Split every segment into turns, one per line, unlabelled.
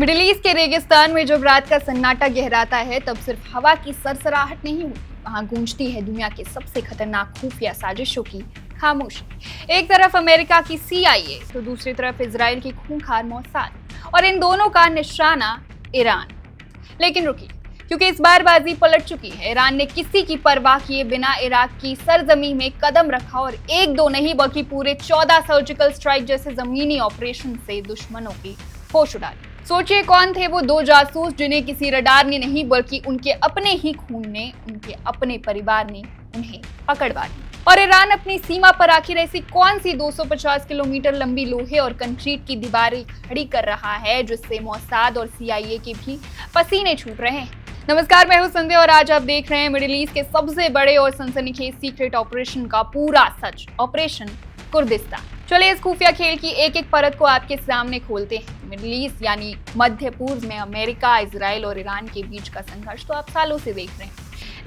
Middle east के रेगिस्तान में जब रात का सन्नाटा गहराता है तब सिर्फ हवा की सरसराहट नहीं होती, वहां गूंजती है दुनिया के सबसे खतरनाक खुफिया साजिशों की खामोशी। एक तरफ अमेरिका की CIA तो दूसरी तरफ इजराइल की खूंखार मोसाद, और इन दोनों का निशाना ईरान। लेकिन रुकिए, क्योंकि इस बार बाजी पलट चुकी है। ईरान ने किसी की परवाह किए बिना इराक की सरजमी में कदम रखा और एक दो नहीं बल्कि पूरे 14 सर्जिकल स्ट्राइक जैसे जमीनी ऑपरेशन से दुश्मनों की होश उड़ा दी। सोचिए, कौन थे वो दो जासूस जिन्हें किसी रडार ने नहीं बल्कि उनके अपने ही खून ने, उनके अपने परिवार ने उन्हें पकड़वा दी। और ईरान अपनी सीमा पर आखिर ऐसी कौन सी 250 किलोमीटर लंबी लोहे और कंक्रीट की दीवारें खड़ी कर रहा है जिससे मोसाद और CIA के भी पसीने छूट रहे हैं। नमस्कार, मैं हूं संध्या और आज आप देख रहे हैं मिडिल ईस्ट के सबसे बड़े और सनसनीखेज सीक्रेट ऑपरेशन का पूरा सच, ऑपरेशन कुर्दिस्तान। चलिए इस खुफिया खेल की एक एक परत को आपके सामने खोलते हैं। मिडिल ईस्ट यानी मध्य पूर्व में अमेरिका, इजराइल और ईरान के बीच का संघर्ष तो आप सालों से देख रहे हैं,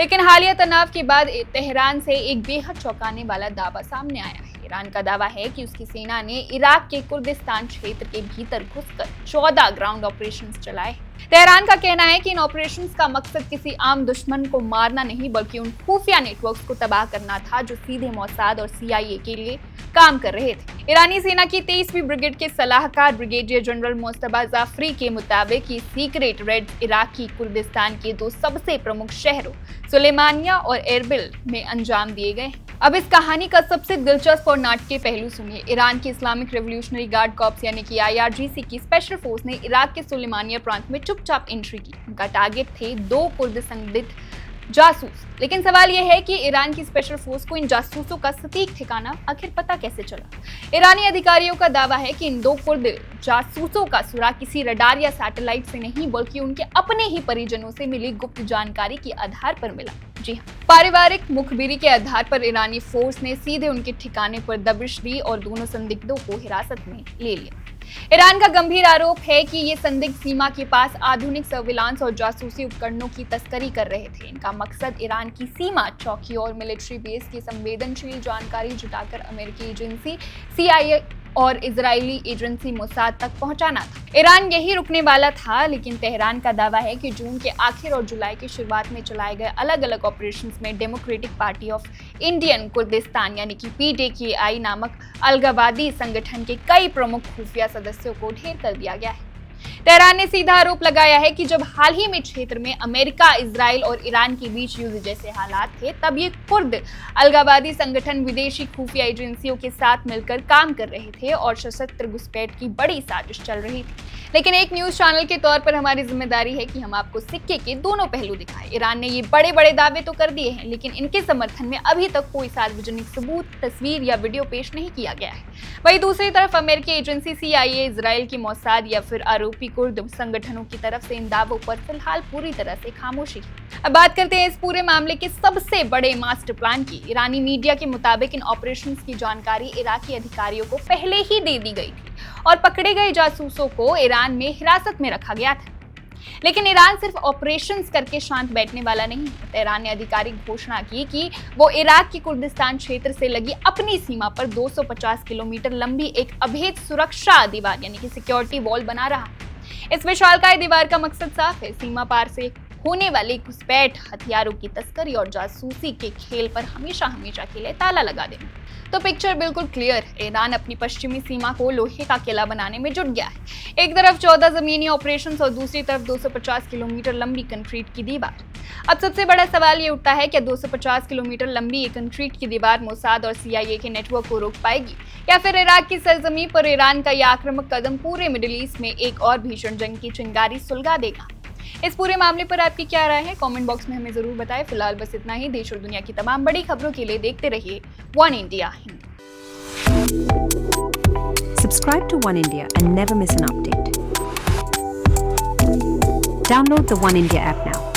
लेकिन हालिया तनाव के बाद तेहरान से एक बेहद चौंकाने वाला दावा सामने आया है। ईरान का दावा है कि उसकी सेना ने इराक के कुर्दिस्तान क्षेत्र के भीतर घुसकर 14 ग्राउंड ऑपरेशंस चलाए। तेहरान का कहना है कि इन ऑपरेशंस का मकसद किसी आम दुश्मन को मारना नहीं बल्कि उन खुफिया नेटवर्क्स को तबाह करना था जो सीधे मोसाद और CIA के लिए काम कर रहे थे। ईरानी सेना की 23वीं ब्रिगेड के सलाहकार ब्रिगेडियर जनरल मोस्तफा जाफरी के मुताबिक ये सीक्रेट रेड इराकी कुर्दिस्तान के दो सबसे प्रमुख शहरों सुलेमानिया और एरबिल में अंजाम दिए गए। अब इस कहानी का सबसे दिलचस्प और नाटकीय पहलू सुनिए। ईरान की इस्लामिक रेवोल्यूशनरी गार्ड कॉर्प्स यानी कि IRGC की स्पेशल फोर्स ने इराक के सुलेमानिया प्रांत में चुपचाप एंट्री की। उनका टारगेट थे 2 कुर्द संदिग्ध जासूस। लेकिन सवाल यह है कि ईरान की स्पेशल फोर्स को इन जासूसों का सटीक ठिकाना आखिर पता कैसे चला। ईरानी अधिकारियों का दावा है कि इन 2 कुर्द जासूसों का सुराग किसी रडार या सैटेलाइट से नहीं बल्कि उनके अपने ही परिजनों से मिली गुप्त जानकारी के आधार पर मिला। जी हाँ, पारिवारिक मुखबिरी के आधार पर ईरानी फोर्स ने सीधे उनके ठिकाने पर दबिश दी और दोनों संदिग्धों को हिरासत में ले लिया। ईरान का गंभीर आरोप है कि ये संदिग्ध सीमा के पास आधुनिक सर्विलांस और जासूसी उपकरणों की तस्करी कर रहे थे। इनका मकसद ईरान की सीमा चौकी और मिलिट्री बेस की संवेदनशील जानकारी जुटाकर अमेरिकी एजेंसी CIA और इजरायली एजेंसी मोसाद तक पहुंचाना था। ईरान यही रुकने वाला था, लेकिन तेहरान का दावा है कि जून के आखिर और जुलाई की शुरुआत में चलाए गए अलग अलग ऑपरेशंस में democratic party of Indian Kurdistan यानी कि PDKI नामक अलगावादी संगठन के कई प्रमुख खुफिया सदस्यों को ढेर कर दिया गया है। तेहरान ने सीधा आरोप लगाया है कि जब हाल ही में क्षेत्र में अमेरिका, इजराइल और ईरान के बीच युद्ध जैसे हालात थे, तब ये कुर्द अलगावादी संगठन विदेशी खुफिया एजेंसियों के साथ मिलकर काम कर रहे थे और सशस्त्र घुसपैठ की बड़ी साजिश चल रही थी। लेकिन एक न्यूज चैनल के तौर पर हमारी जिम्मेदारी है कि हम आपको सिक्के के दोनों पहलू दिखाएं। ईरान ने ये बड़े बड़े दावे तो कर दिए हैं, लेकिन इनके समर्थन में अभी तक कोई सार्वजनिक सबूत, तस्वीर या वीडियो पेश नहीं किया गया है। वहीं दूसरी तरफ अमेरिकी एजेंसी CIA, इजराइल की मोसाद या फिर आरोपी कुर्द संगठनों की तरफ से इन दावों पर फिलहाल पूरी तरह से खामोशी है। अब बात करते हैं इस पूरे मामले के सबसे बड़े मास्टर प्लान की। ईरानी मीडिया के मुताबिक इन ऑपरेशंस की जानकारी इराकी अधिकारियों को पहले ही दे दी गई थी और पकड़े गए जासूसों को ईरान में हिरासत में रखा गया था। लेकिन ईरान सिर्फ ऑपरेशंस करके शांत बैठने वाला नहीं है। तेहरान ने आधिकारिक घोषणा की कि वो इराक के कुर्दिस्तान क्षेत्र से लगी अपनी सीमा पर 250 किलोमीटर लंबी एक अभेद सुरक्षा दीवार यानी कि सिक्योरिटी वॉल बना रहा है। इस विशालकाय दीवार का मकसद साफ है, सीमा पार से होने वाली घुसपैठ, हथियारों की तस्करी और जासूसी के खेल पर हमेशा हमेशा के लिए ताला लगा देना। तो पिक्चर बिल्कुल क्लियर है। ईरान अपनी पश्चिमी सीमा को लोहे का किला बनाने में जुट गया है। एक तरफ 14 जमीनी ऑपरेशंस और दूसरी तरफ 250 किलोमीटर लंबी कंक्रीट की दीवार। अब सबसे बड़ा सवाल ये उठता है कि 250 किलोमीटर लंबी ये कंक्रीट की दीवार मोसाद और CIA के नेटवर्क को रोक पाएगी या फिर इराक की सरजमीं पर ईरान का यह आक्रामक कदम पूरे मिडिल ईस्ट में एक और भीषण जंग की चिंगारी सुलगा देगा। इस पूरे मामले पर आपकी क्या राय है? कमेंट बॉक्स में हमें जरूर बताएं। फिलहाल बस इतना ही। देश और दुनिया की तमाम बड़ी खबरों के लिए देखते रहिए One India Hindi.
Subscribe to One India and never miss an update. Download the One India app now.